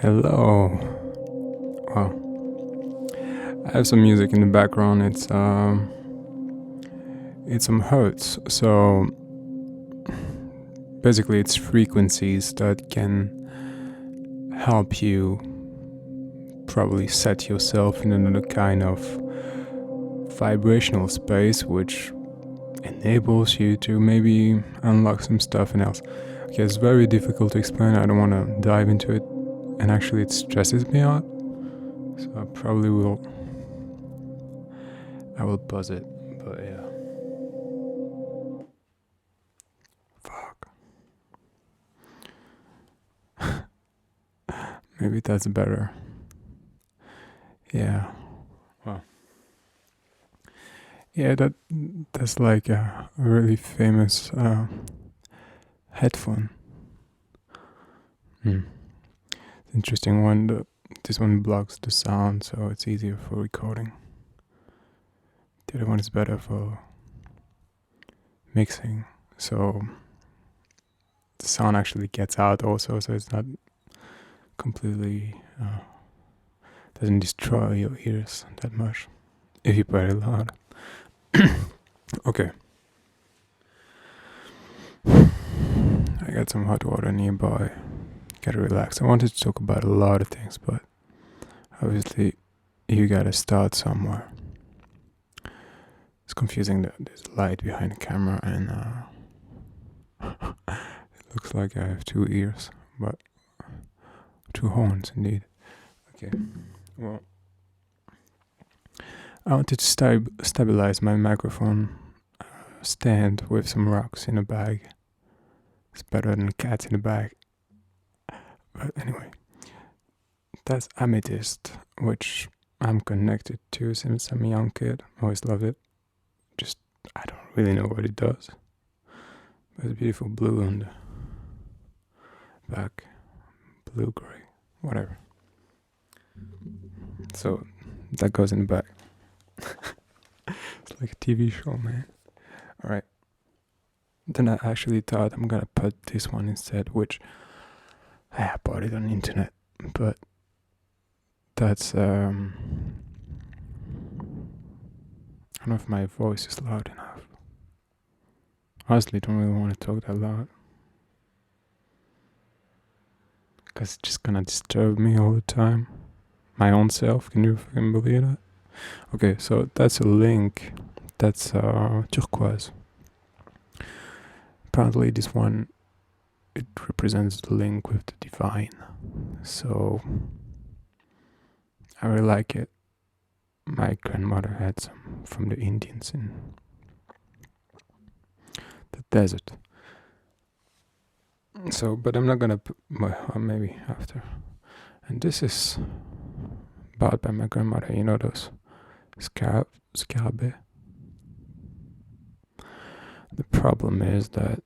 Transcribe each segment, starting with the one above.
Hello. Well, I have some music in the background. It's some hertz. So basically, it's frequencies that can help you probably set yourself in another kind of vibrational space, which enables you to maybe unlock some stuff and else. Okay, it's very difficult to explain. I don't want to dive into it, and actually, it stresses me out. So I will pause it, but yeah. Fuck. Maybe that's better. Yeah. Well. Yeah, that's like a really famous headphone. Interesting one. This one blocks the sound, so it's easier for recording. The other one is better for mixing, so the sound actually gets out also, so it's not completely doesn't destroy your ears that much if you play it loud. Okay. I got some hot water nearby. Gotta relax. I wanted to talk about a lot of things, but obviously you gotta start somewhere. It's confusing that there's light behind the camera and it looks like I have two ears, but two horns indeed. Okay, well, I wanted to stabilize my microphone stand with some rocks in a bag. It's better than cats in a bag. But anyway, that's amethyst, which I'm connected to since I'm a young kid. Always loved it. Just, I don't really know what it does. But it's beautiful blue on the back. Blue, gray, whatever. So, that goes in the back. It's like a TV show, man. Alright. Then I actually thought I'm gonna put this one instead, which I bought it on the internet. But that's, I don't know if my voice is loud enough. Honestly, don't really want to talk that loud. Because it's just gonna disturb me all the time. My own self, can you fucking believe that? Okay, so that's a link. That's turquoise. Apparently this one, it represents the link with the divine. So I really like it. My grandmother had some from the Indians in the desert. So, but I'm not gonna put, maybe after. And this is bought by my grandmother. You know those scarabée. The problem is that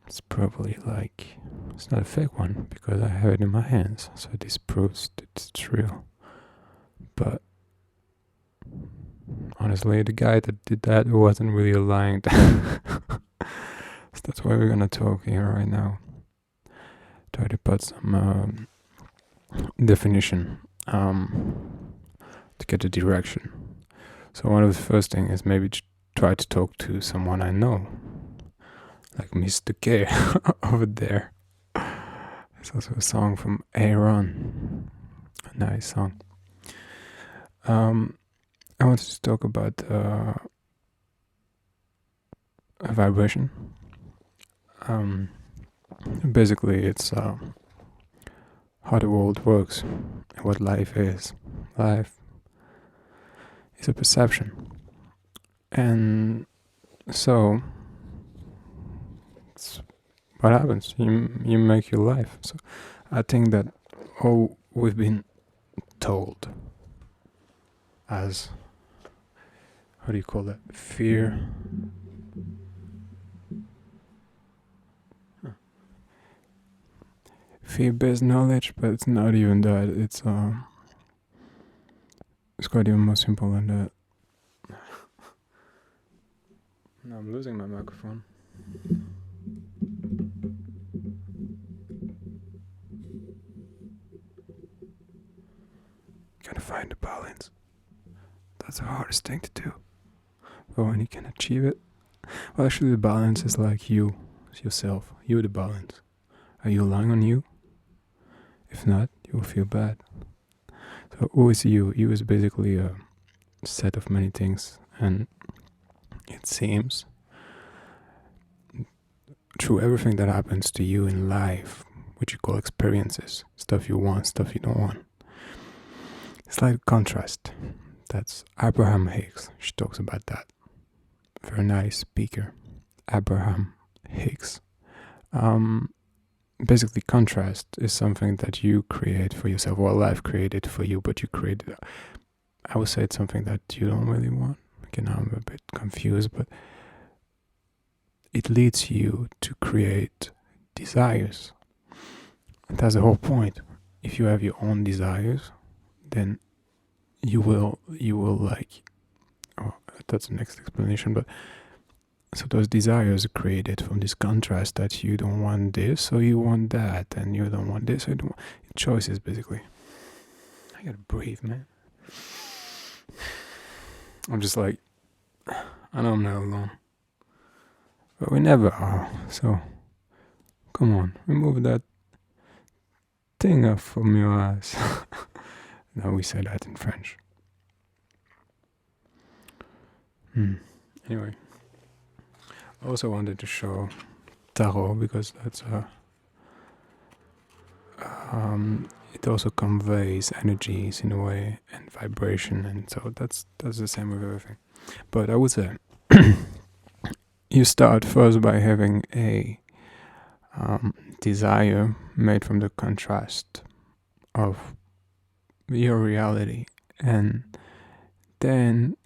it's probably like, it's not a fake one because I have it in my hands, so this proves that it's real. But honestly, the guy that did that wasn't really lying. So that's why we're gonna talk here right now. Try to put some definition to get the direction. So one of the first things is maybe try to talk to someone I know, like Mr. K over there. It's also a song from Aaron, a nice song. I wanted to talk about a vibration. Basically, it's how the world works and what life is. Life is a perception, and so it's what happens. You make your life. So I think that all we've been told as, how do you call that, fear, fear-based knowledge, but it's not even that. It's quite even more simple than that. Now I'm losing my microphone. gotta find the balance. That's the hardest thing to do. But when you can achieve it, well, actually, the balance is like you, yourself. You're the balance. Are you relying on you? If not, you will feel bad. So who is you? You is basically a set of many things, and it seems through everything that happens to you in life, which you call experiences, stuff you want, stuff you don't want. It's like a contrast. That's Abraham Hicks. She talks about that. Very nice speaker, Abraham Hicks. Basically, contrast is something that you create for yourself, or life created for you, but you created. I would say it's something that you don't really want. Okay, now I'm a bit confused, but it leads you to create desires. And that's the whole point. If you have your own desires, then you will like, oh, that's the next explanation, but so those desires are created from this contrast that you don't want this, so you want that, and you don't want this, so you don't want choices, basically. I gotta breathe, man. I'm just like, I know I'm not alone, but we never are, so come on, remove that thing up from your eyes. No, we say that in French. Anyway, I also wanted to show tarot because that's it also conveys energies in a way and vibration, and so that's the same with everything. But I would say you start first by having a desire made from the contrast of your reality, and then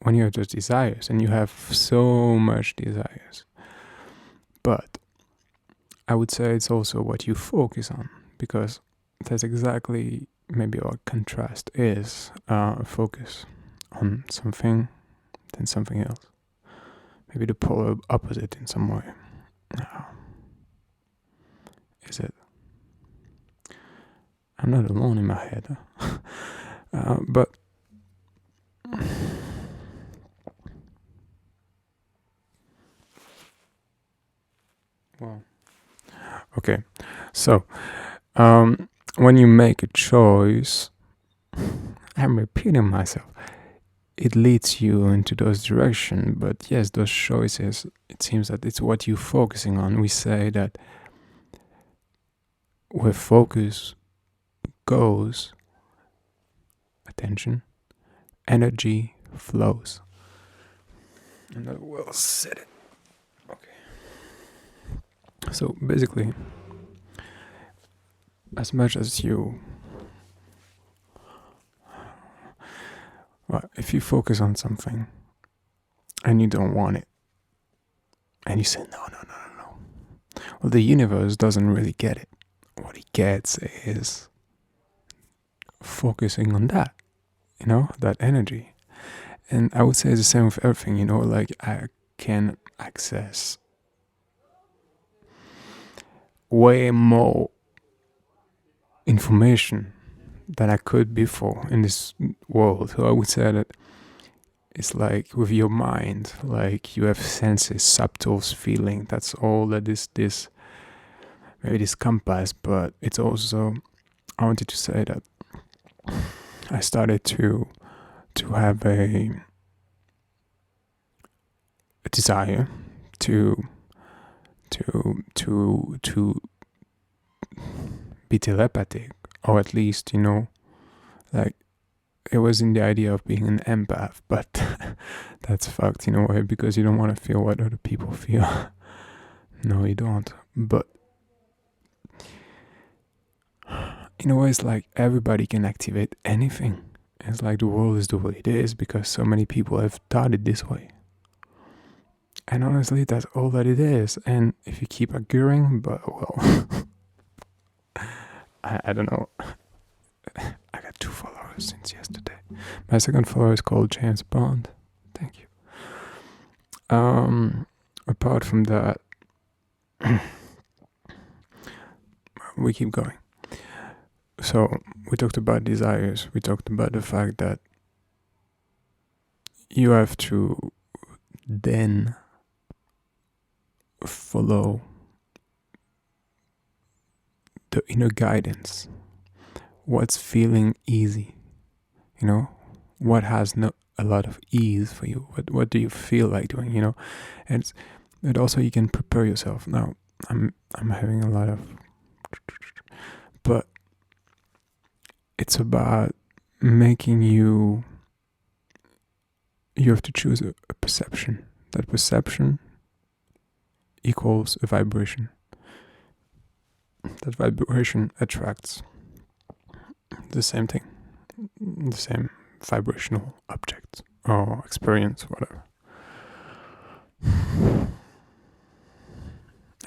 when you have those desires, and you have so much desires, but I would say it's also what you focus on, because that's exactly maybe what contrast is, focus on something than something else, maybe the polar opposite in some way. Is it? I'm not alone in my head, but well, okay, so when you make a choice, I'm repeating myself, it leads you into those directions. But yes, those choices, it seems that it's what you're focusing on. We say that where focus goes, attention, energy flows. And I well said it. Okay. So basically, as much as if you focus on something and you don't want it, and you say no, well, the universe doesn't really get it. What it gets is focusing on that, that energy. And I would say it's the same with everything, like I can access way more information than I could before in this world. So I would say that it's like with your mind, like you have senses, subtle feeling. That's all that is this, maybe this compass, but it's also, I wanted to say that I started to have a desire to be telepathic, or at least, like it was in the idea of being an empath, but that's fucked in a way, because you don't want to feel what other people feel. No, you don't. But in a way, it's like everybody can activate anything. It's like the world is the way it is because so many people have taught it this way. And honestly, that's all that it is. And if you keep arguing, but well, I don't know. I got 2 followers since yesterday. My second follower is called James Bond. Thank you. Apart from that, we keep going. So we talked about desires. We talked about the fact that you have to then follow the inner guidance. What's feeling easy? You know, what has a lot of ease for you? What do you feel like doing? You know, and also you can prepare yourself. Now I'm having a lot of, but it's about making you have to choose a perception. That perception equals a vibration. That vibration attracts the same thing, the same vibrational object or experience, whatever.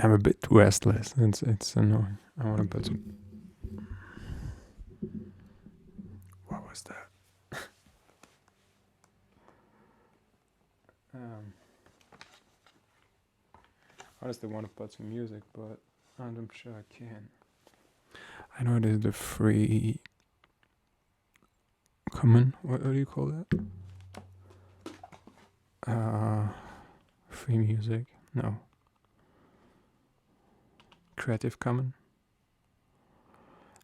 I'm a bit restless. It's annoying. I want to put some. What was that? Honestly, want to put some music, but I'm not sure I can. I know there's the free common. What do you call that? Free music? No. Creative Common?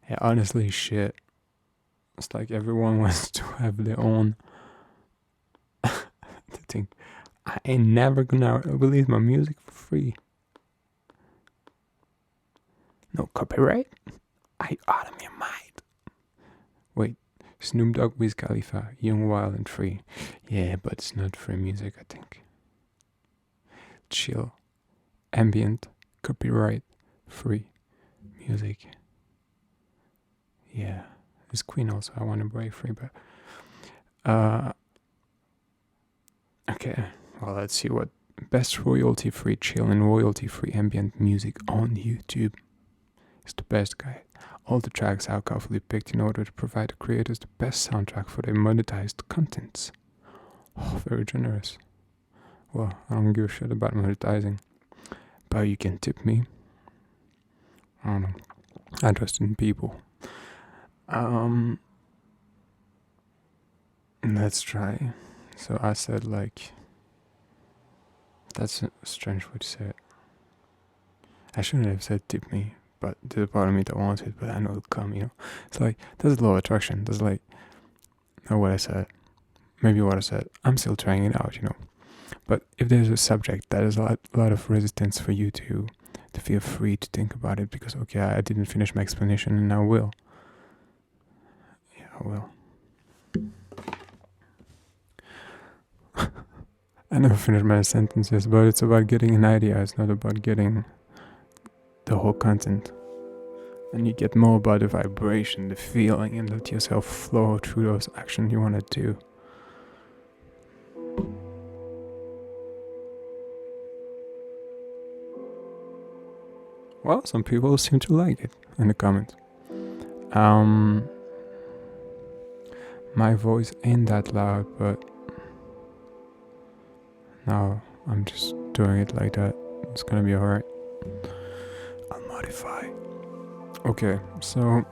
Yeah, honestly, shit. It's like everyone wants to have their own. They think, I ain't never gonna release my music for free. No copyright? Are you out of your mind? Wait, Snoop Dogg, Wiz Khalifa, Young, Wild and Free. Yeah, but it's not free music, I think. Chill, ambient, copyright, free music. Yeah, it's Queen also. I want to break free, but okay. Well, let's see what best royalty-free chill and royalty-free ambient music on YouTube. It's the best guide. All the tracks are carefully picked in order to provide the creators the best soundtrack for their monetized contents. Oh, very generous. Well, I don't give a shit about monetizing, but you can tip me. I don't know. I trust in people. Let's try. So I said like, that's a strange way to say it. I shouldn't have said tip me, but there's a part of me that wants it, but I know it'll come, you know. It's like, there's a law of attraction. There's like, know what I said. Maybe what I said. I'm still trying it out, you know. But if there's a subject that is a lot of resistance for you to feel free to think about it, because, okay, I didn't finish my explanation and I will. Yeah, I will. I never finish my sentences, but it's about getting an idea. It's not about getting the whole content. And you get more about the vibration, the feeling, and let yourself flow through those actions you want to do. Well, some people seem to like it in the comments. My voice ain't that loud, but now I'm just doing it like that. It's gonna be alright. I'll modify. Okay, so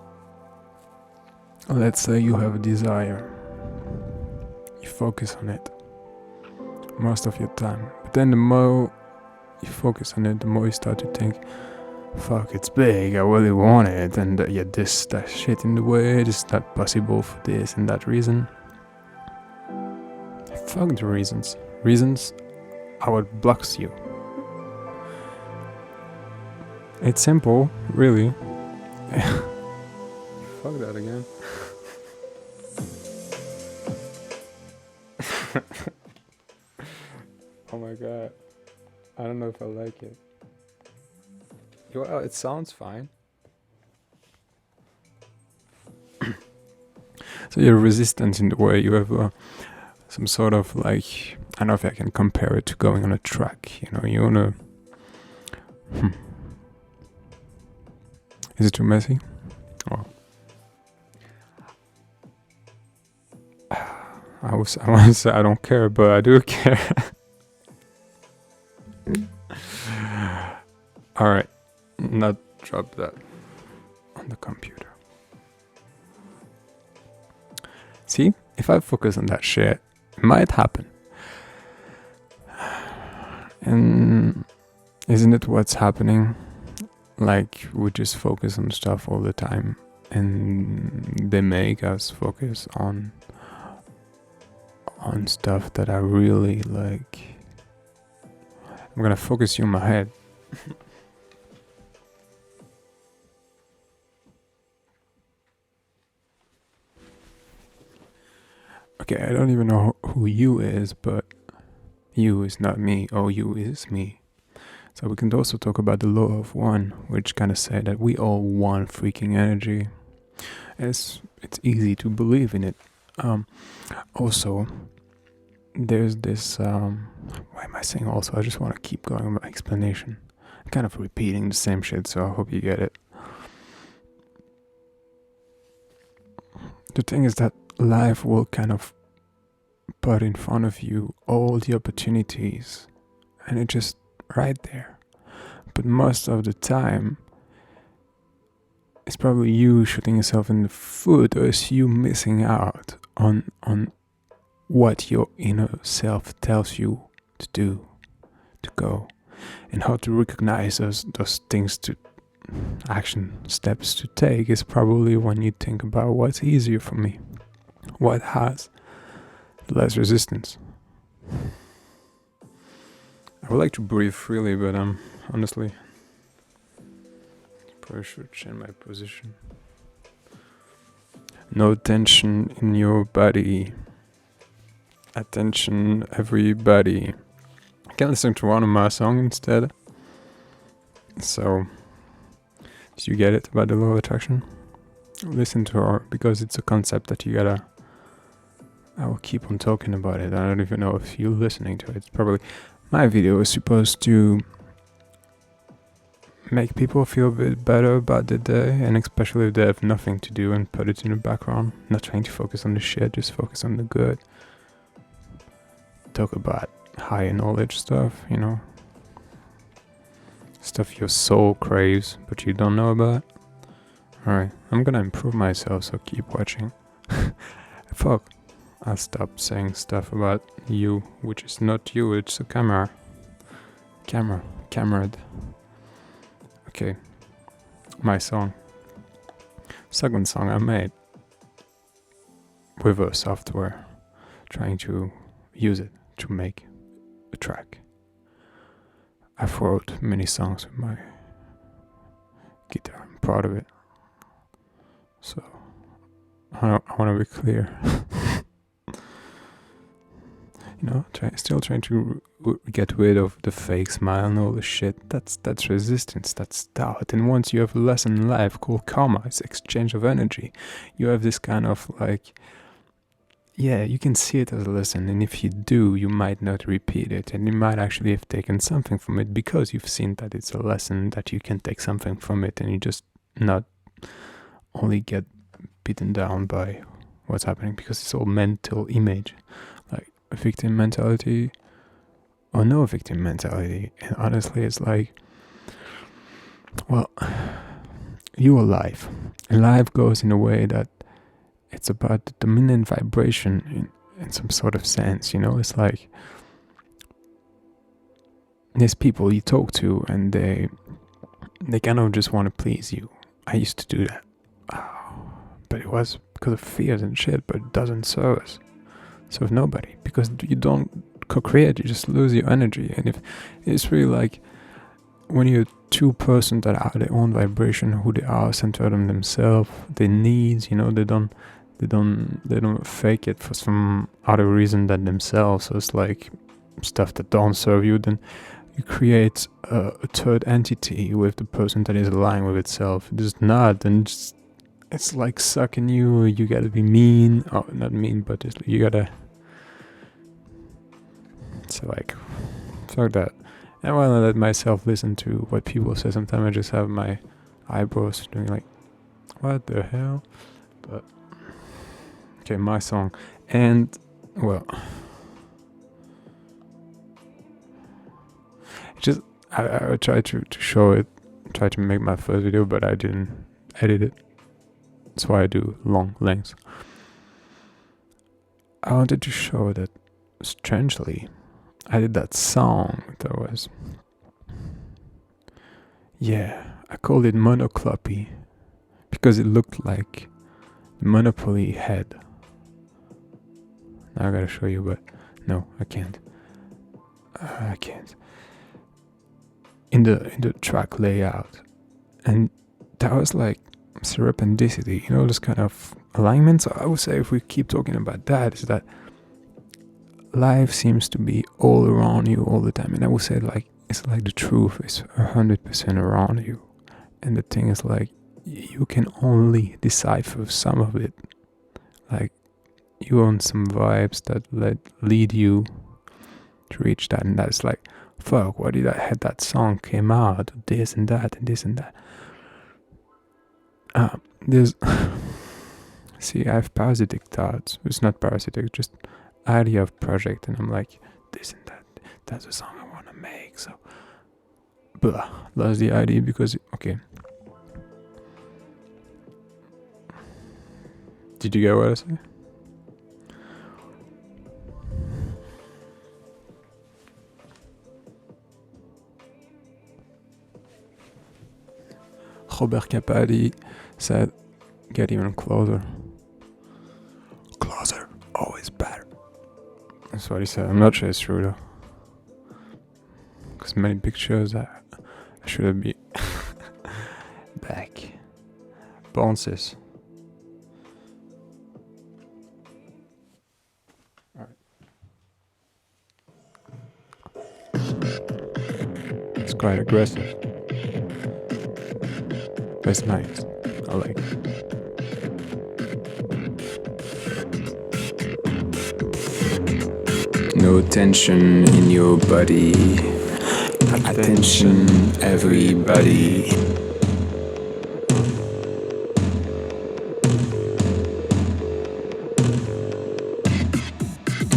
let's say you have a desire. You focus on it most of your time. But then the more you focus on it, the more you start to think, fuck, it's big, I really want it, and that shit in the way, this is not possible for this and that reason. Fuck the reasons. Reasons are what blocks you. It's simple, really. Fuck that again. Oh my god. I don't know if I like it. Well, it sounds fine. So you have resistance in the way. You have some sort of like, I don't know if I can compare it to going on a track. You know, you wanna. Is it too messy? Oh. I want to say I don't care, but I do care. Alright, not drop that on the computer. See, if I focus on that shit, it might happen. And isn't it what's happening? Like, we just focus on stuff all the time, and they make us focus on stuff that are really like, I'm gonna focus you in my head. Okay, I don't even know who you is, but you is not me. Oh, you is me. So we can also talk about the law of one, which kind of say that we all one freaking energy. It's easy to believe in it. Also, there's this. Why am I saying also? I just want to keep going with my explanation. I'm kind of repeating the same shit, so I hope you get it. The thing is that life will kind of put in front of you all the opportunities, and it's just right there. But most of the time, it's probably you shooting yourself in the foot, or it's you missing out on what your inner self tells you to do, to go, and how to recognize those things, to action steps to take is probably when you think about what's easier for me, what has less resistance. I would like to breathe freely, but honestly, probably should change my position. No tension in your body. Attention, everybody. I can listen to one of my songs instead. So, do you get it about the law of attraction? Listen to her, because it's a concept that you gotta. I will keep on talking about it. I don't even know if you're listening to it. It's probably my video is supposed to make people feel a bit better about the day, and especially if they have nothing to do, and put it in the background. Not trying to focus on the shit, just focus on the good. Talk about higher knowledge stuff, stuff your soul craves but you don't know about. Alright, I'm gonna improve myself, so keep watching. Fuck, I'll stop saying stuff about you, which is not you, it's a camarade. Okay, my song. Second song I made with a software, trying to use it to make a track. I've wrote many songs with my guitar. I'm proud of it. So I want to be clear. Still trying to get rid of the fake smile and all the shit. That's resistance. That's doubt. And once you have a lesson in life called karma, it's exchange of energy. You have this kind of like. Yeah, you can see it as a lesson, and if you do, you might not repeat it, and you might actually have taken something from it because you've seen that it's a lesson, that you can take something from it, and you just not only get beaten down by what's happening, because it's all mental image, like a victim mentality or no victim mentality. And honestly, it's like, well, you're alive, and life goes in a way that it's about the dominant vibration in some sort of sense, It's like there's people you talk to and they kind of just want to please you. I used to do that. But it was because of fears and shit, but it doesn't serve nobody. Because you don't co-create, you just lose your energy. And if it's really like when you're two persons that are their own vibration, who they are, centered on themselves, their needs, they don't fake it for some other reason than themselves. So it's like stuff that don't serve you. Then you create a third entity with the person that is aligned with itself. It is not, and it's like sucking you. You gotta be mean. Oh, not mean, but you gotta. So like, fuck that. And while I let myself listen to what people say, sometimes I just have my eyebrows doing like, what the hell? But okay, my song. And well, just I tried to show it, tried to make my first video, but I didn't edit it. That's why I do long lengths. I wanted to show that strangely I did that song that was, I called it monoclopy because it looked like the Monopoly head. Now I gotta show you, but no, I can't. I can't. In the track layout, and that was like serendipity, those kind of alignments. I would say if we keep talking about that, is that life seems to be all around you all the time, and I would say like it's like the truth is 100% around you, and the thing is like you can only decipher some of it. Like you own some vibes that lead you to reach that, and that's like, fuck, why did I had that song came out, this and that and this and that. There's see, I have parasitic thoughts. It's not parasitic, just idea of project, and I'm like, this and that, that's the song I want to make. So blah, lost the idea because okay. Did you get what I say? Robert Capaldi said, get even closer. Closer, always better. That's what he said. I'm not sure it's true though. Because many pictures I should have been back. Bounces. It's quite aggressive. But it's nice. I like it. No tension in your body. Attention, everybody.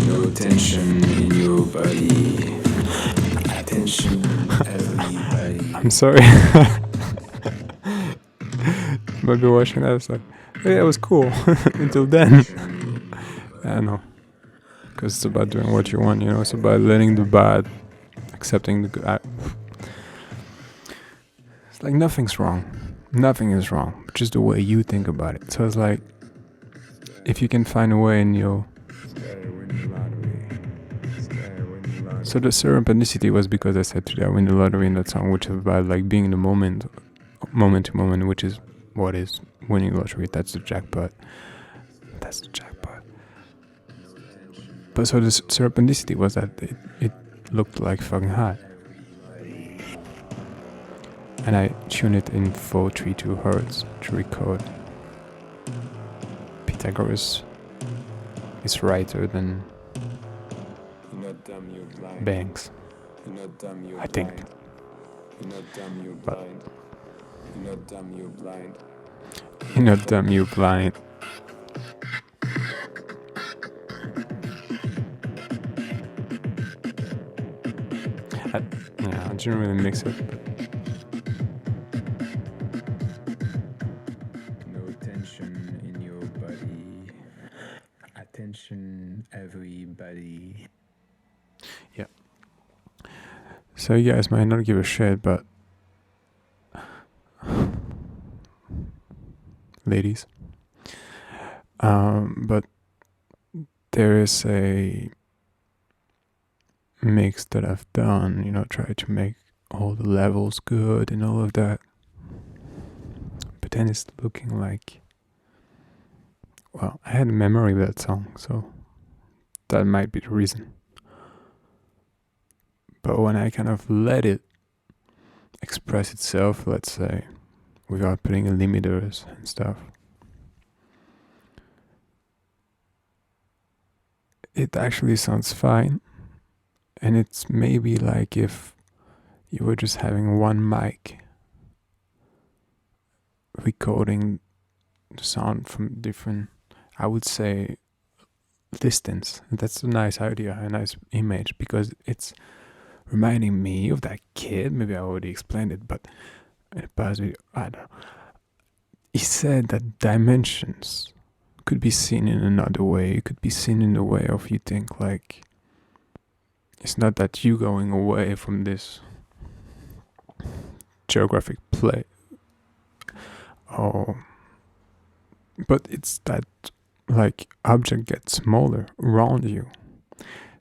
No tension in your body. Attention, everybody. I'm sorry. Might be watching that. It's like, yeah, it was cool until then. I don't know. Because it's about doing what you want, it's about letting the bad, accepting the good. It's like nothing's wrong. Nothing is wrong, just the way you think about it. So it's like, if you can find a way in your... So the serendipity was because I said today I win the lottery in that song, which is about like being in the moment to moment, which is what is winning lottery. That's the jackpot. But so the serendipity was that it looked like fucking hot. And I tuned it in 432 hertz to record. Pythagoras is righter than Banks, I think. You're not dumb, you're blind. You're not dumb, you're blind. You're not dumb, you're blind. I didn't really mix it. No tension in your body. Attention, everybody. Yeah. So you guys might not give a shit, but ladies, but there is a mix that I've done, try to make all the levels good and all of that, but then it's looking like, well, I had a memory of that song, so that might be the reason. But when I kind of let it express itself, let's say, without putting limiters and stuff, it actually sounds fine. And it's maybe like if you were just having one mic recording the sound from different, I would say, distance. And that's a nice idea, a nice image, because it's reminding me of that kid. Maybe I already explained it, but in the past video, I don't know. He said that dimensions could be seen in another way. It could be seen in the way of you think like it's not that you going away from this geographic play. Oh, but it's that like object gets smaller around you.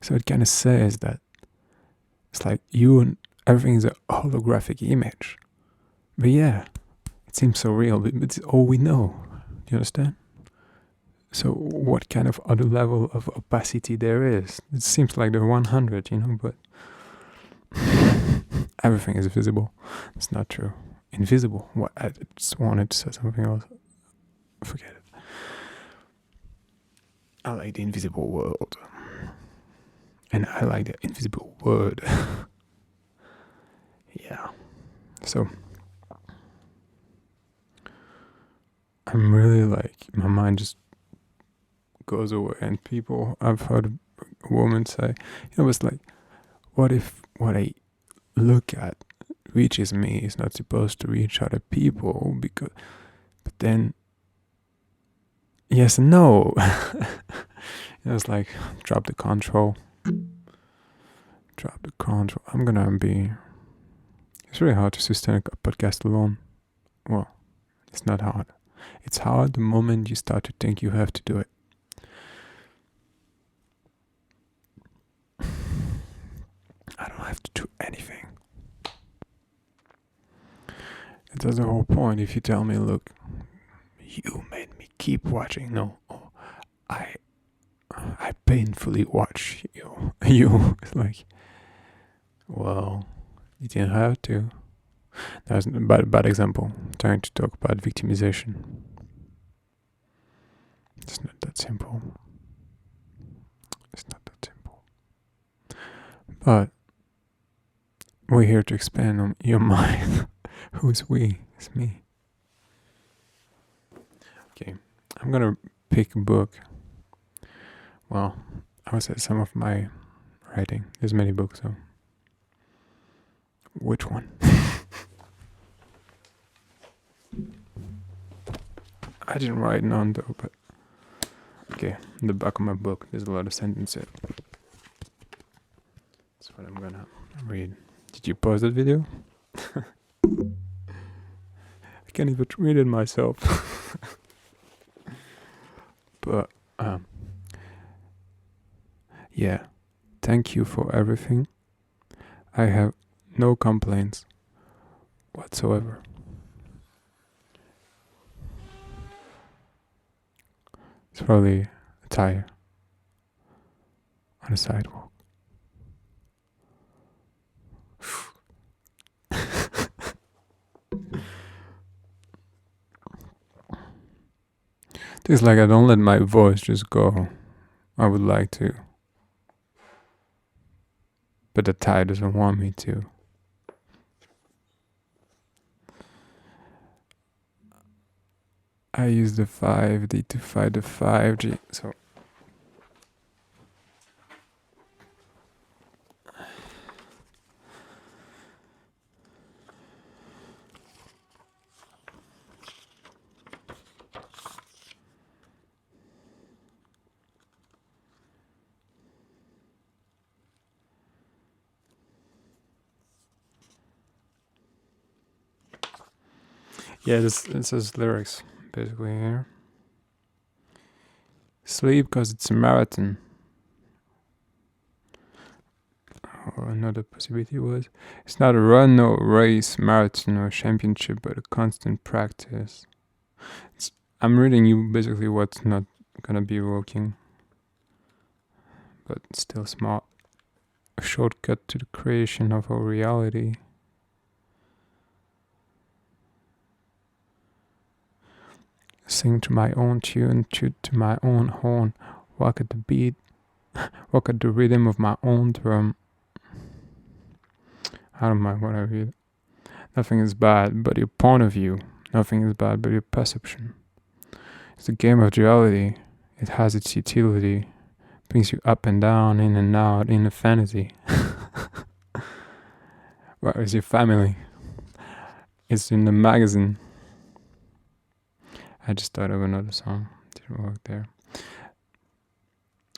So it kind of says that it's like you and everything is a holographic image. But yeah, it seems so real, but it's all we know. Do you understand? So what kind of other level of opacity there is? It seems like the 100, but everything is visible. It's not true. Invisible. What? I just wanted to say something else. Forget it. I like the invisible world. And I like the invisible word. Yeah. So I'm really like, my mind just goes away. And I've heard a woman say, it's like, what if what I look at reaches me is not supposed to reach other people? But then, yes and no. It's like, drop the control. I'm gonna be. It's really hard to sustain a podcast alone. Well, it's not hard. It's hard the moment you start to think you have to do it. I don't have to do anything. That's the whole point. If you tell me, look, you made me keep watching. No, I painfully watch you. It's like, well, you didn't have to. That's a bad example. Trying to talk about victimization. It's not that simple. But we're here to expand on your mind. Who's we? It's me. Okay, I'm gonna pick a book. Well, I would say some of my writing. There's many books, so which one? I didn't write none though, but okay, in the back of my book there's a lot of sentences. That's what I'm gonna read. Did you pause that video? I can't even read it myself. But yeah, thank you for everything. I have no complaints whatsoever. It's probably a tire on the sidewalk. It's like I don't let my voice just go. I would like to. But the tire doesn't want me to. I use the 5D to fight the 5G. So yeah, this says lyrics basically here. Sleep because it's a marathon. Or another possibility was, it's not a run or race, marathon or championship, but a constant practice. I'm reading you basically what's not gonna be working, but still smart. A shortcut to the creation of our reality. Sing to my own tune, toot to my own horn, walk at the beat, walk at the rhythm of my own drum. I don't mind what I read. Nothing is bad but your point of view. Nothing is bad but your perception. It's a game of duality. It has its utility. Brings you up and down, in and out, in a fantasy. Where is your family? It's in the magazine. I just thought of another song. Didn't doesn't work there.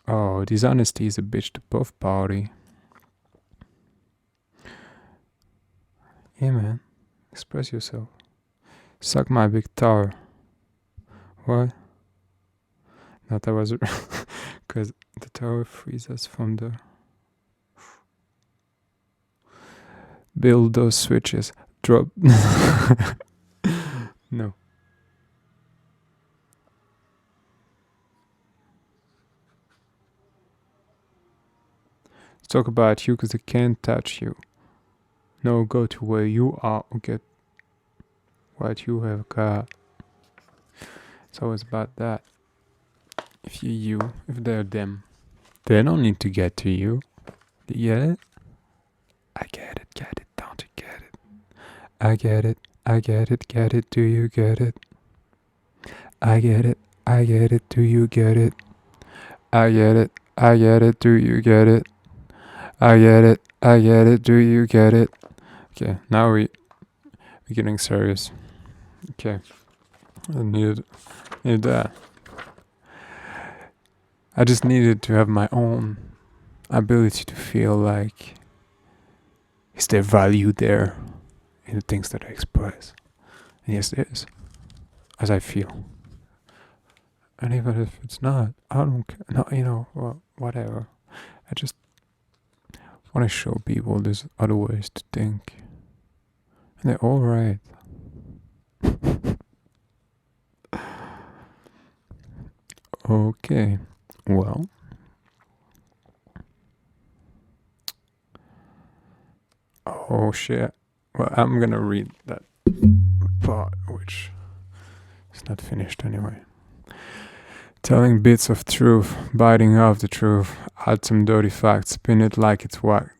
Oh, dishonesty is a bitch to both party. Yeah, man. Express yourself. Suck my big tower. What? No, that was because the tower frees us from the. Build those switches. Drop. No. Let's talk about you because they can't touch you. No, go to where you are or get what you have got. It's always about that. If you're you, if they're them, they don't need to get to you. You get it? I get it, don't you get it? I get it, get it, do you get it? I get it, do you get it? I get it, do you get it? I get it, do you get it? Okay, now we're getting serious. Okay, I needed that. I just needed to have my own ability to feel like, is there value there in the things that I express? And yes, there is, as I feel. And even if it's not, I don't care. No, well, whatever. I just want to show people there's other ways to think. And they're alright. Okay, well. Oh shit. Well, I'm gonna read that part, which is not finished anyway. Telling bits of truth, biting off the truth, add some dirty facts, spin it like it's whack.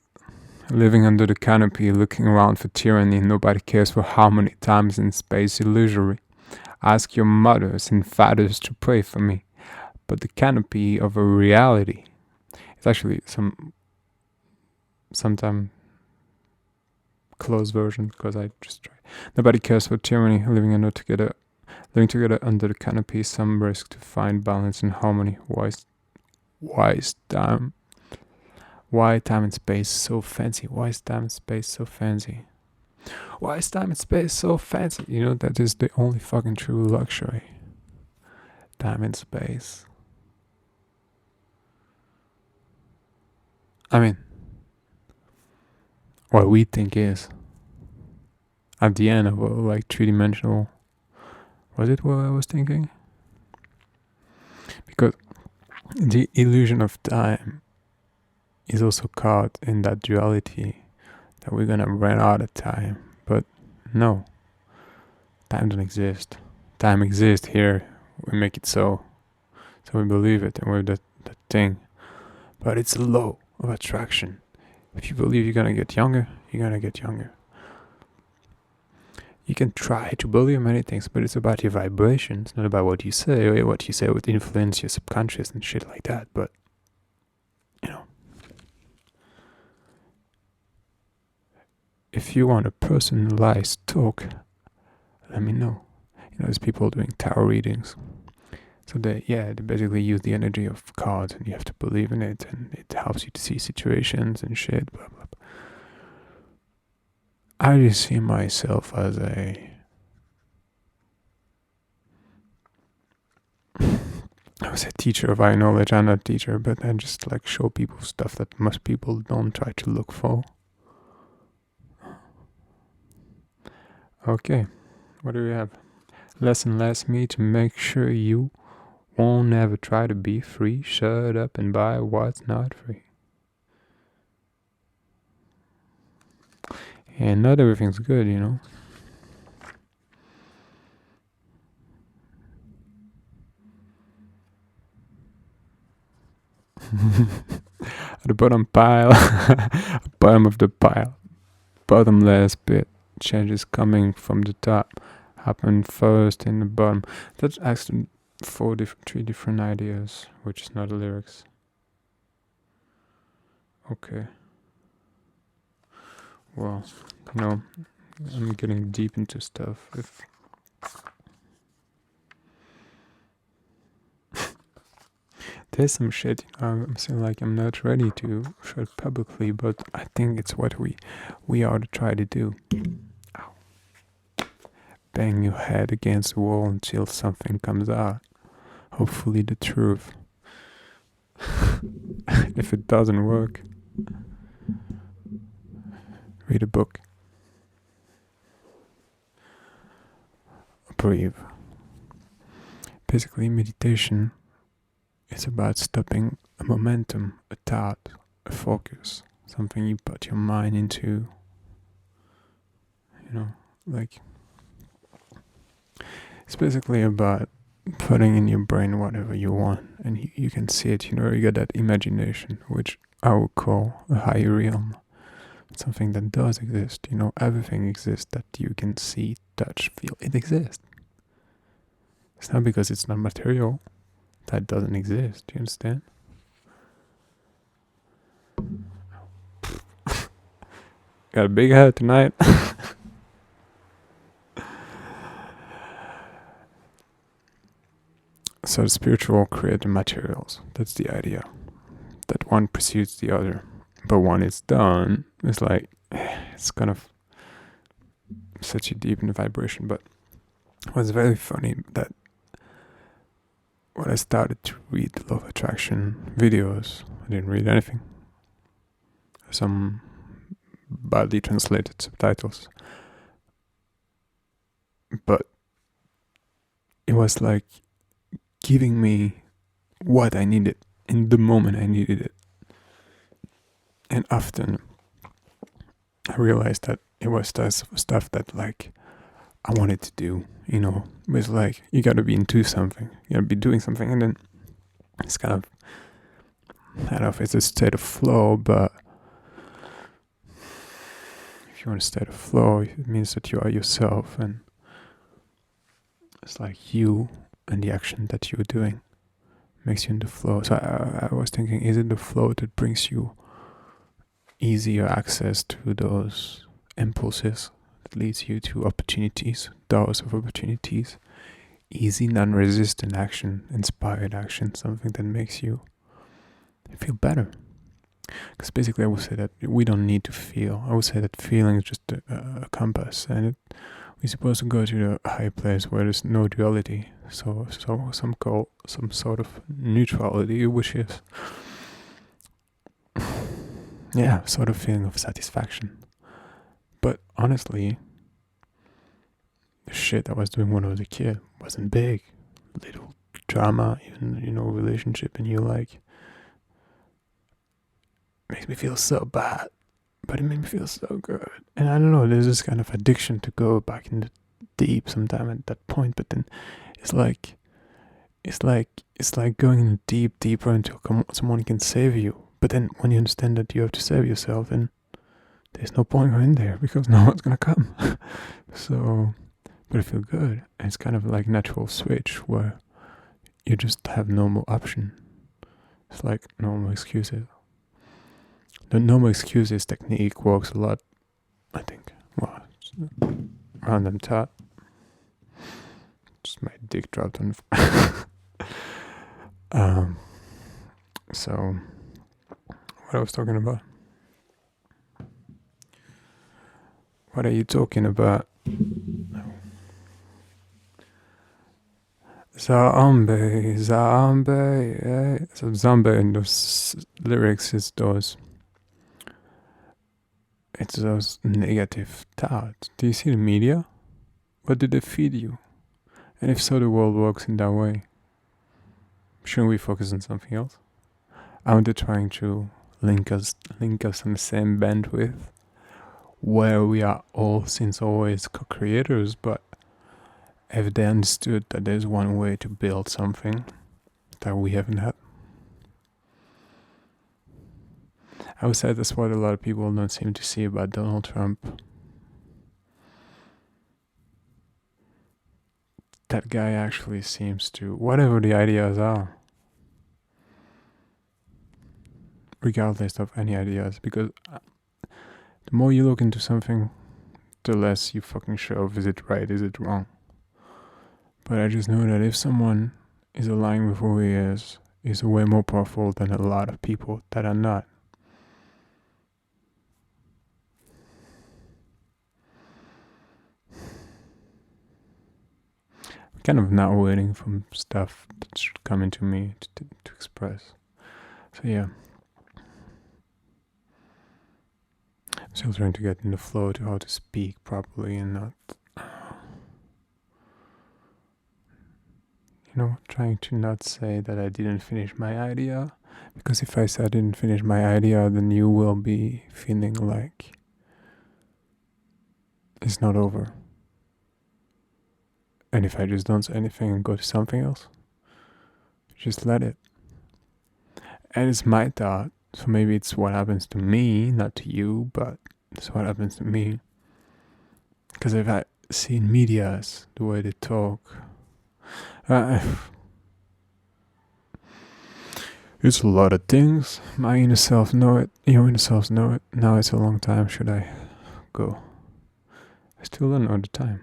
Living under the canopy, looking around for tyranny, nobody cares for harmony, times and space illusory. Ask your mothers and fathers to pray for me. But the canopy of a reality, it's actually sometime closed version because I just tried. Nobody cares for tyranny, living together under the canopy, some risk to find balance and harmony. Why time and space so fancy? Why is time and space so fancy? Why is time and space so fancy? You know, that is the only fucking true luxury. Time and space. I mean, what we think is at the end of a like three-dimensional. Was it what I was thinking? Because the illusion of time is also caught in that duality that we're gonna run out of time. But no, time doesn't exist. Time exists here. We make it so we believe it, and we're that thing. But it's a law of attraction. If you believe you're gonna get younger, you're gonna get younger. You can try to believe many things, but it's about your vibration. It's not about what you say, or what you say would influence your subconscious and shit like that. But, you know, if you want a personalized talk, let me know. You know, there's people doing tarot readings. So they basically use the energy of cards, and you have to believe in it, and it helps you to see situations and shit, blah, blah, blah. I just see myself as I was a teacher of high knowledge. I'm not a teacher, but I just like show people stuff that most people don't try to look for. Okay, what do we have? Less and less me to make sure you won't ever try to be free. Shut up and buy what's not free. And not everything's good, you know. At the bottom pile, bottom of the pile, bottomless bit. Changes coming from the top happen first in the bottom. That's actually three different ideas, which is not the lyrics. Okay. Well, I'm getting deep into stuff. there's some shit, I'm saying like I'm not ready to show it publicly, but I think it's what we ought to try to do. Ow. Bang your head against the wall until something comes out. Hopefully the truth. If it doesn't work, read a book. Breathe. Basically, meditation is about stopping a momentum, a thought, a focus, something you put your mind into. Like, it's basically about putting in your brain whatever you want, and you can see it. You got that imagination, which I would call a higher realm, something that does exist. Everything exists that you can see, touch, feel. It exists. It's not because it's not material that doesn't exist. Do you understand? Got a big head tonight. So the spiritual create the materials. That's the idea. That one precedes the other. But when it's done, it's like, it's kind of sets you deep in the vibration. But it was very funny that when I started to read the law of attraction videos, I didn't read anything. Some badly translated subtitles. But it was like giving me what I needed in the moment I needed it. And often I realized that it was stuff that like I wanted to do, It was like you gotta be into something. You gotta be doing something, and then it's kind of, I don't know if it's a state of flow, but if you're in a state of flow, it means that you are yourself, and it's like you and the action that you're doing makes you in the flow. So I was thinking, is it the flow that brings you easier access to those impulses, that leads you to opportunities, doors of opportunities, easy, non-resistant action, inspired action, something that makes you feel better? Because basically I would say that we don't need to feel. I would say that feeling is just a compass, and we're supposed to go to the high place where there's no duality. So some call some sort of neutrality, which is sort of feeling of satisfaction. But honestly, the shit I was doing when I was a kid wasn't big. Little drama, even relationship, and you're like, makes me feel so bad, but it made me feel so good. And I don't know, there's this kind of addiction to go back in the deep sometime at that point, but then it's like going in deeper until someone can save you. But then when you understand that you have to save yourself, then there's no point going there because no one's gonna come. So, but I feel good. And it's kind of like natural switch where you just have no more option. It's like no more excuses. The no more excuses technique works a lot, I think. Well, it's random thought. Just my dick dropped on the so what I was talking about? What are you talking about? Zombie, eh? So zombie in those lyrics is those. It's those negative thoughts. Do you see the media? What do they feed you? And if so, the world works in that way. Shouldn't we focus on something else? Aren't they trying to link us on the same bandwidth, where we are all since always co-creators? But have they understood that there's one way to build something that we haven't had? I would say that's what a lot of people don't seem to see about Donald Trump. That guy actually seems to, whatever the ideas are, regardless of any ideas, because the more you look into something, the less you fucking sure of is it right, is it wrong. But I just know that if someone is aligned with who he is, is way more powerful than a lot of people that are not. I'm kind of not waiting for stuff that should come into me to express. So yeah. I'm still trying to get in the flow to how to speak properly and not, trying to not say that I didn't finish my idea. Because if I say I didn't finish my idea, then you will be feeling like it's not over. And if I just don't say anything and go to something else, just let it. And it's my thought, so maybe it's what happens to me, not to you, but it's what happens to me. Because if I see in medias the way they talk, it's a lot of things. My inner self know it. Your inner selves know it. Now it's a long time. Should I go? I still don't know the time.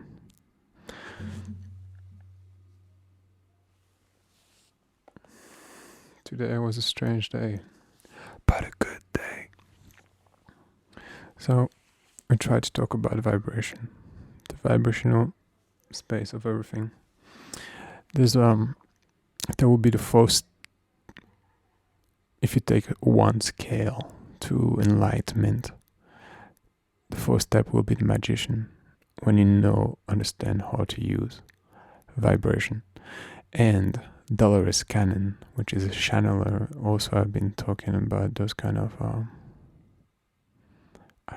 Today was a strange day, but a good day. So we tried to talk about vibration, the vibrational space of everything. There's that would be the first. If you take one scale to enlightenment, the first step will be the magician, when you understand how to use vibration. And Dolores Cannon, which is a channeler, also I've been talking about those kind of I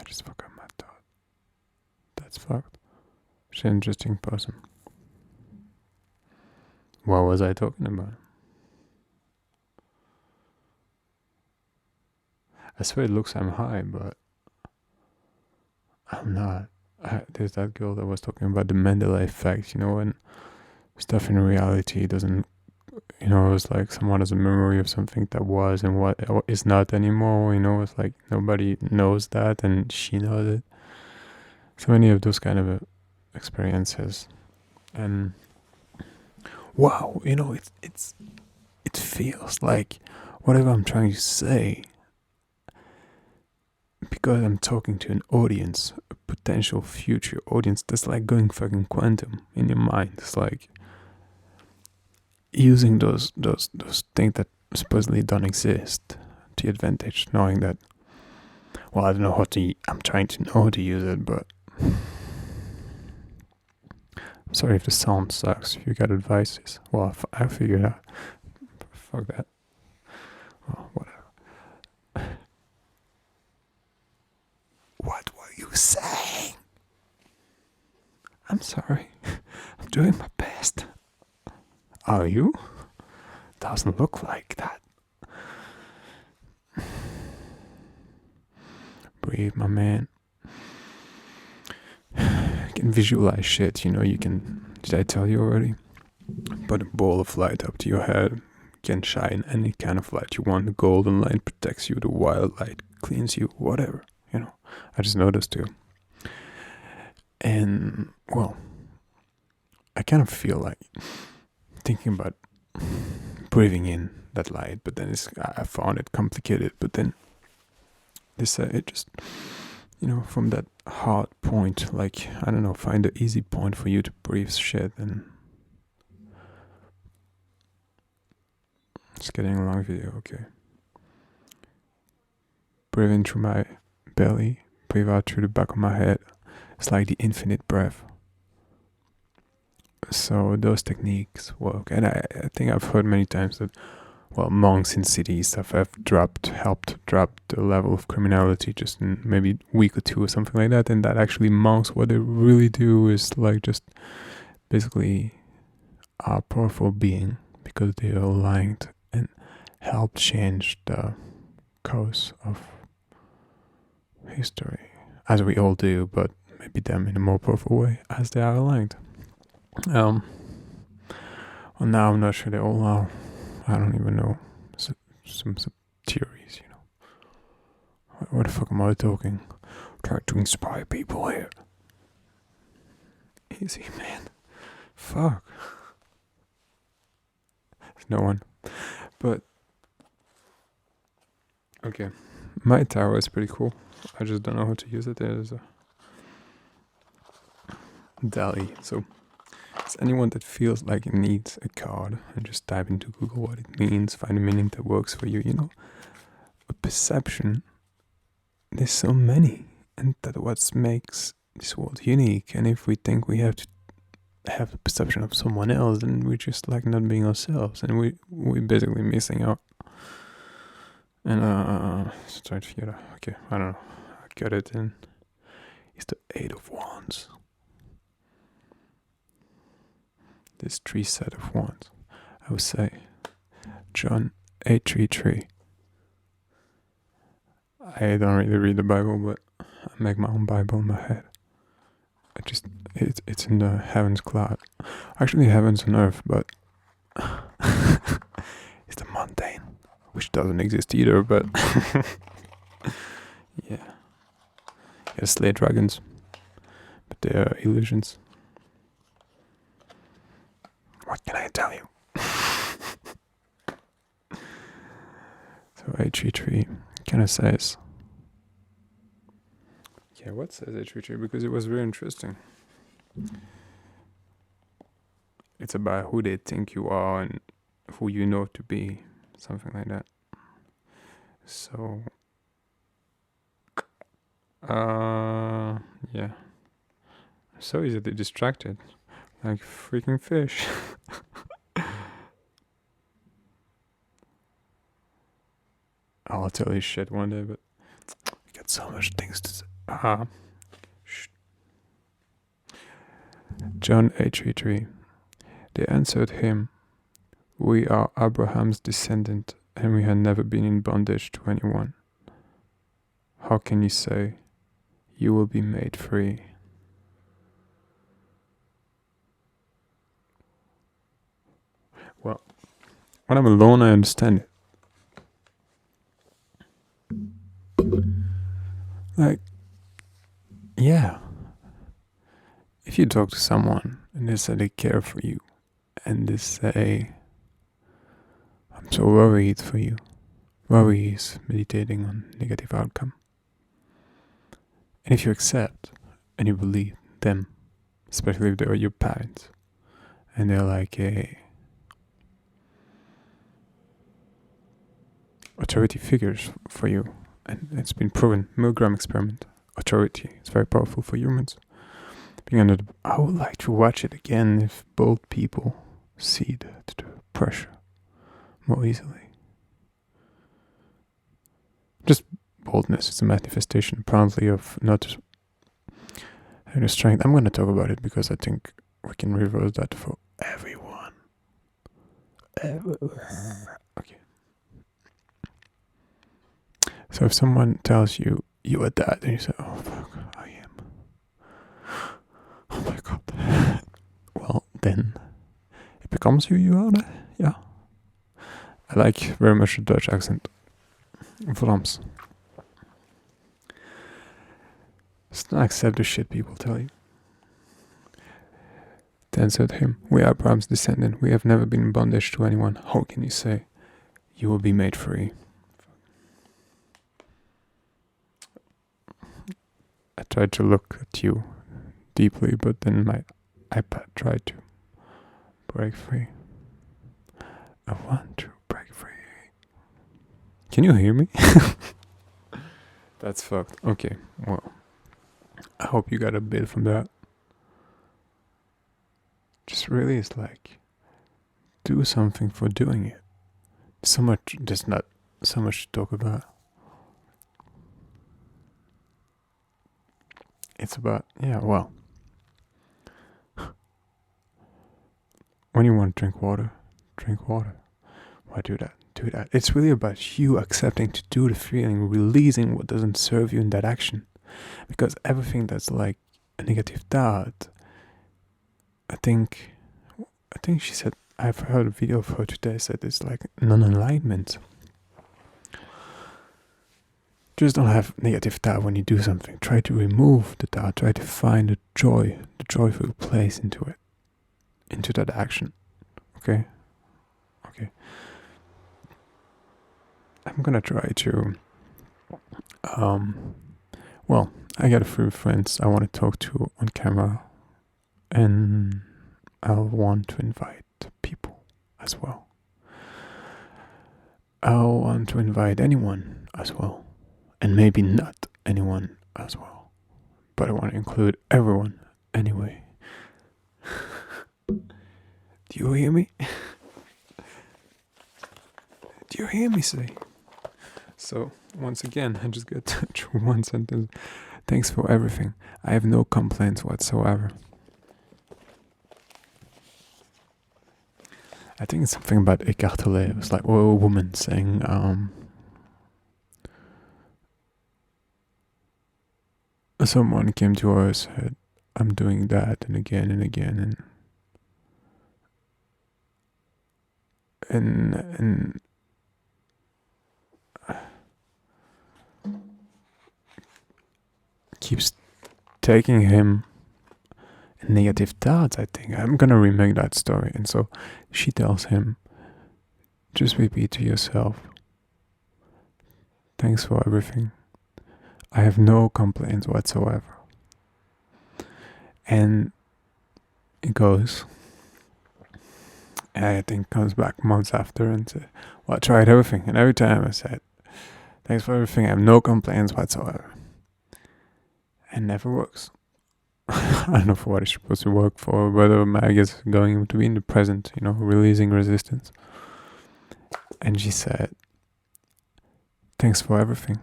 just forgot my thought. That's fucked. She's an interesting person. What was I talking about? I swear it looks I'm high, but I'm not. There's that girl that was talking about the Mandela effect, when stuff in reality doesn't, it was like someone has a memory of something that was and what is not anymore, it's like nobody knows that and she knows it. So many of those kind of experiences. And wow, it feels like whatever I'm trying to say, because I'm talking to an audience, a potential future audience, that's like going fucking quantum in your mind. It's like using those things that supposedly don't exist to your advantage, knowing that, well, I don't know I'm trying to know how to use it, but I'm sorry if the sound sucks. If you got advices, well, I figured out. Fuck that. Oh, whatever. What were you saying? I'm sorry. I'm doing my best. Are you? Doesn't look like that. Breathe, my man. You can visualize shit, you can... Did I tell you already? Put a ball of light up to your head. You can shine any kind of light you want. The golden light protects you. The wild light cleans you. Whatever, I just noticed too. And, well, I kind of feel like thinking about breathing in that light, but then I found it complicated. But then it just, from that hard point, like, I don't know, find the easy point for you to breathe shit. And it's getting a long video, okay. Breathe in through my belly, breathe out through the back of my head. It's like the infinite breath. So those techniques work, and I think I've heard many times that, well, monks in cities have helped drop the level of criminality just in maybe a week or two or something like that. And that actually monks, what they really do is like just basically are a powerful being because they are aligned and help change the course of history, as we all do, but maybe them in a more powerful way as they are aligned. Well, now I'm not sure they all are. I don't even know. Some theories, What the fuck am I talking? Try to inspire people here. Easy, man. Fuck. There's no one. But Okay, my tower is pretty cool. I just don't know how to use it. There's a DALI. So, it's anyone that feels like it needs a card and just type into Google what it means, find a meaning that works for you. You know, a perception. There's so many, and that's what makes this world unique. And if we think we have to have the perception of someone else, then we're just like not being ourselves, and we're basically missing out. And let's try to figure it out. Okay, I don't know. I got it in. It's the 8 of Wands. This 3 set of Wands. I would say John 8:33. I don't really read the Bible, but I make my own Bible in my head. It's in the heavens cloud. Actually, heavens and earth, but it's the mundane, which doesn't exist either. But yeah, slay dragons, but they are illusions. What can I tell you? So 8:33 kind of says. Yeah, what says 8:33? Because it was very interesting. It's about who they think you are and who you know to be, something like that. So, yeah. So easily distracted, like freaking fish. I'll tell you shit one day, but I got so much things to say. John 8:33. They answered him, "We are Abraham's descendant, and we have never been in bondage to anyone. How can you say, you will be made free?" Well, when I'm alone, I understand it. Like, yeah. If you talk to someone and they say they care for you, and they say, "I'm so worried for you." Worry is meditating on negative outcome. And if you accept and you believe them, especially if they are your parents, and they're like a authority figures for you, and it's been proven, Milgram experiment, authority is very powerful for humans. I would like to watch it again if bold people cede to the pressure more easily. Just boldness is a manifestation, apparently, of not having strength. I'm going to talk about it because I think we can reverse that for everyone. Okay. So if someone tells you you are that, and you say, "Oh fuck, I am. Oh my god." Well, then it becomes who you are. Yeah. I like very much the Dutch accent. Vlaams. Just don't accept the shit people tell you. Then said him, "We are Abraham's descendant. We have never been in bondage to anyone. How can you say, you will be made free?" I tried to look at you deeply, but then my iPad tried to break free. I want to break free. Can you hear me? That's fucked. Okay, well, I hope you got a bit from that. Just really is like, do something for doing it. There's not so much to talk about. It's about, when you want to drink water, drink water. Why do that? Do that. It's really about you accepting to do the feeling, releasing what doesn't serve you in that action. Because everything that's like a negative thought, I think she said, I've heard a video of her today, said it's like non-alignment. Just don't have negative thought when you do something. Try to remove the thought. Try to find the joyful place into it, into that action. Okay. I'm gonna try to Um, well, I got a few friends I want to talk to on camera, and I'll want to invite people as well. I'll want to invite anyone as well, and maybe not anyone as well, but I want to include everyone anyway. Do you hear me? Do you hear me say? So, once again, I just got through one sentence. Thanks for everything. I have no complaints whatsoever. I think it's something about Eckhart Tolle. It was like, a woman saying, someone came to her and said, I'm doing that and again and again and keeps taking him negative thoughts. I think I'm gonna remake that story. And so she tells him, just repeat to yourself, thanks for everything. I have no complaints whatsoever. And it goes, and I think comes back months after and said, well, I tried everything. And every time I said, thanks for everything, I have no complaints whatsoever. And never works. I don't know for what it's supposed to work for, whether Mag is going to be in the present, releasing resistance. And she said, thanks for everything.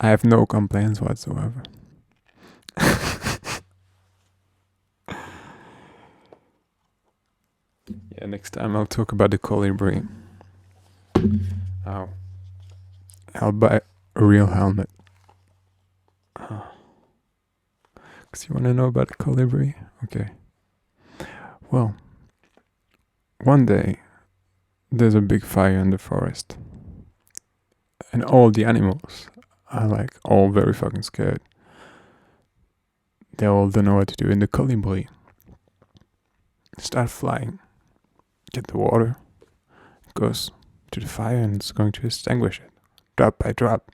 I have no complaints whatsoever. Yeah, next time I'll talk about the colibri. I'll buy a real helmet. Because you want to know about the colibri? Okay. Well, one day there's a big fire in the forest. And all the animals are like all very fucking scared. They all don't know what to do. And the colibri start flying. Get the water. Goes to the fire and it's going to extinguish it. Drop by drop.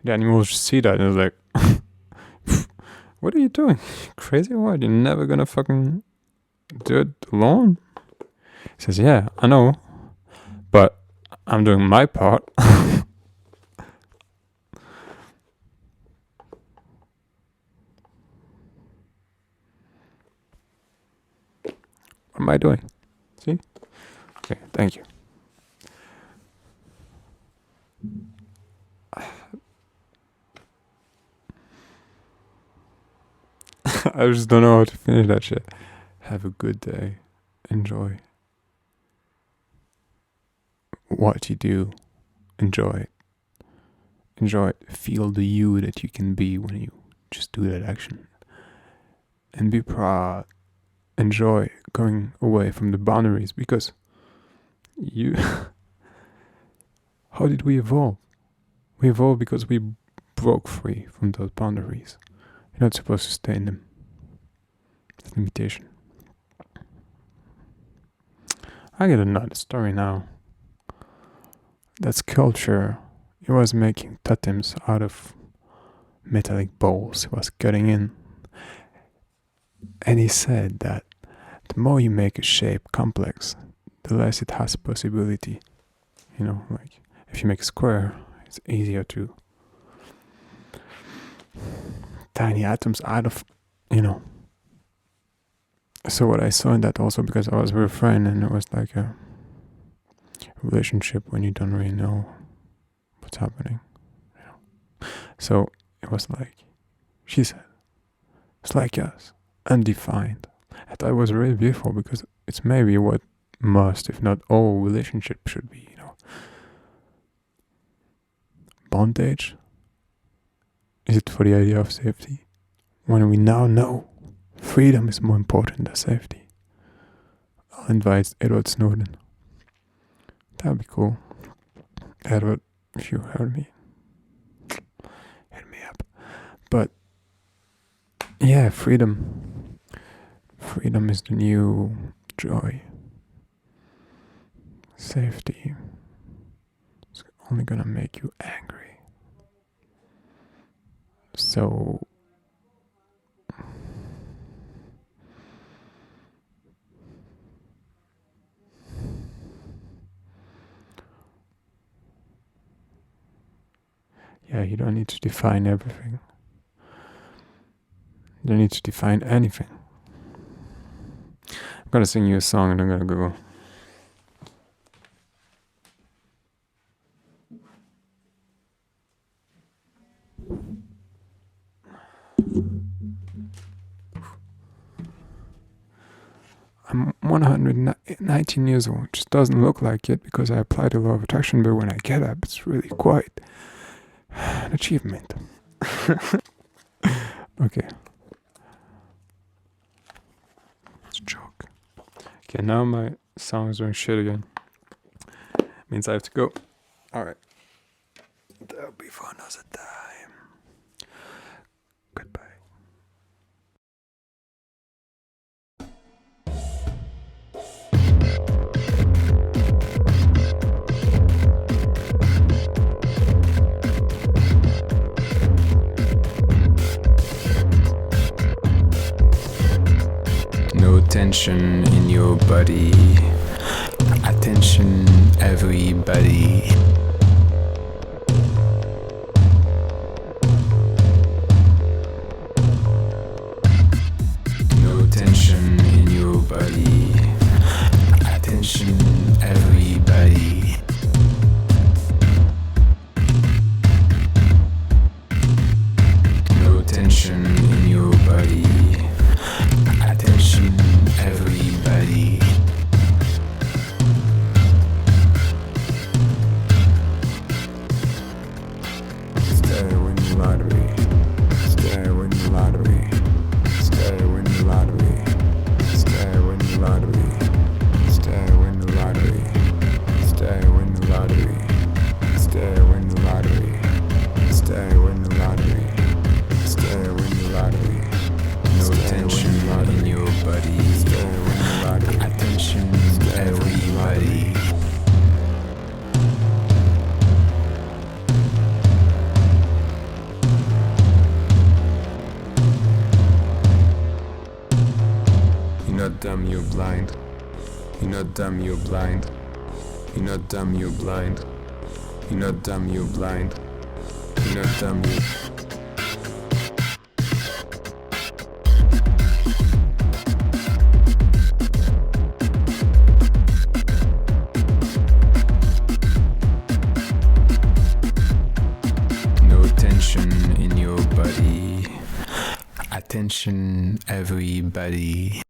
The animals see that and it's like, what are you doing? Crazy or what? You're never gonna fucking do it alone? He says, yeah, I know. But I'm doing my part. What am I doing? See? Okay, thank you. I just don't know how to finish that shit. Have a good day. Enjoy what you do. Enjoy it. Enjoy it. Feel the you that you can be when you just do that action. And be proud. Enjoy going away from the boundaries because you. How did we evolve? We evolved because we broke free from those boundaries. You're not supposed to stay in them. It's a limitation. I get another story now. That sculpture, he was making totems out of metallic bowls he was cutting in. And he said that the more you make a shape complex, the less it has possibility. Like if you make a square, it's easier to tiny atoms out of, So what I saw in that also, because I was with a friend and it was like a relationship when you don't really know what's happening. So it was like, she said, it's like us, undefined. I thought it was really beautiful because it's maybe what most, if not all, relationships should be, Bondage? Is it for the idea of safety? When we now know freedom is more important than safety. I'll invite Edward Snowden. That would be cool. Edward, if you heard me, hit me up. But yeah, freedom. Freedom is the new joy. Safety is only gonna make you angry. So yeah, you don't need to define everything. You don't need to define anything. I'm gonna sing you a song and I'm gonna go. I'm 119 years old. It just doesn't look like it because I applied a law of attraction, but when I get up, it's really quite an achievement. Okay. It's a joke. Okay, now my song is doing shit again. Means I have to go. Alright. That'll be for another time. Goodbye. No tension in your body. Attention, everybody. No tension in your body. Attention, everybody. No tension in your body. Attention, everybody. Stay win the lottery. Stay win the lottery. Stay win the lottery. Stay win the lottery. Stay win the lottery. Stay win the lottery. Stay win the lottery. Stay win the lottery. Stay win the lottery. No tension in your body. Stay win the lottery. Attention, everybody. You're not dumb, you're blind. You're not dumb, you're blind. You're not dumb, you're blind. You're not dumb, you're blind. You're not dumb, you're in your body. Attention, everybody.